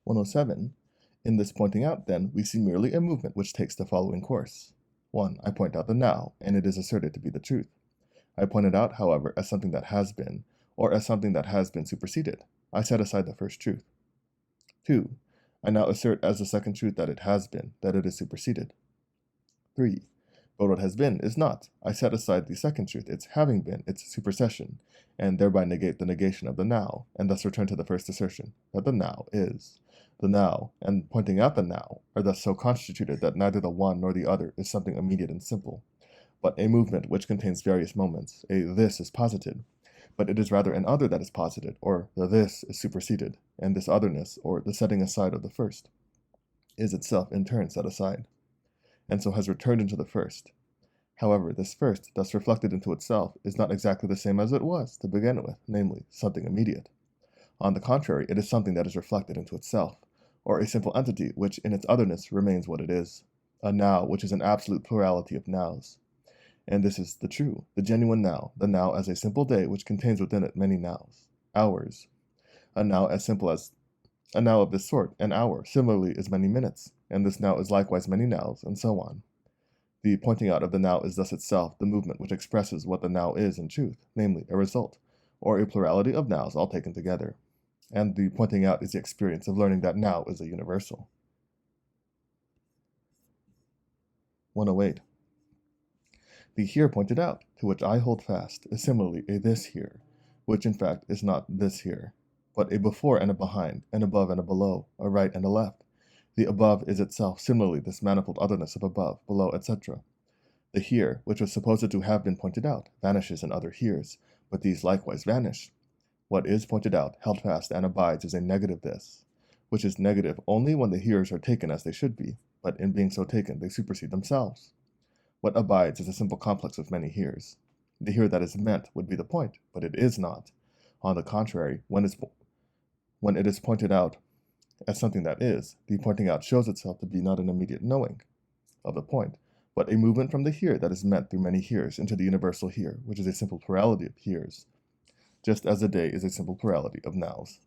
107. In this pointing out, then, we see merely a movement which takes the following course. 1. I point out the now, and it is asserted to be the truth. I point it out, however, as something that has been, or as something that has been superseded. I set aside the first truth. 2. I now assert as the second truth that it has been, that it is superseded. 3. But what has been is not. I set aside the second truth, its having been, its supersession, and thereby negate the negation of the now, and thus return to the first assertion, that the now is. The now, and pointing out the now, are thus so constituted that neither the one nor the other is something immediate and simple, but a movement which contains various moments. A this is posited, but it is rather an other that is posited, or the this is superseded, and this otherness, or the setting aside of the first, is itself in turn set aside, and so has returned into the first. However, this first, thus reflected into itself, is not exactly the same as it was to begin with, namely, something immediate. On the contrary, it is something that is reflected into itself, or a simple entity which in its otherness remains what it is, a now which is an absolute plurality of nows. And this is the true, the genuine now, the now as a simple day which contains within it many nows, hours. A now as simple as a now of this sort, an hour, similarly is many minutes, and this now is likewise many nows, and so on. The pointing out of the now is thus itself the movement which expresses what the now is in truth, namely a result, or a plurality of nows all taken together. And the pointing out is the experience of learning that now is a universal. 108. The here pointed out, to which I hold fast, is similarly a this here, which in fact is not this here, but a before and a behind, an above and a below, a right and a left. The above is itself similarly this manifold otherness of above, below, etc. The here, which was supposed to have been pointed out, vanishes in other heres, but these likewise vanish. What is pointed out, held fast, and abides is a negative this, which is negative only when the heres are taken as they should be, but in being so taken they supersede themselves. What abides is a simple complex of many heres. The here that is meant would be the point, but it is not. On the contrary, when it is pointed out as something that is, the pointing out shows itself to be not an immediate knowing of the point, but a movement from the here that is meant through many heres into the universal here, which is a simple plurality of heres, just as the day is a simple plurality of nows.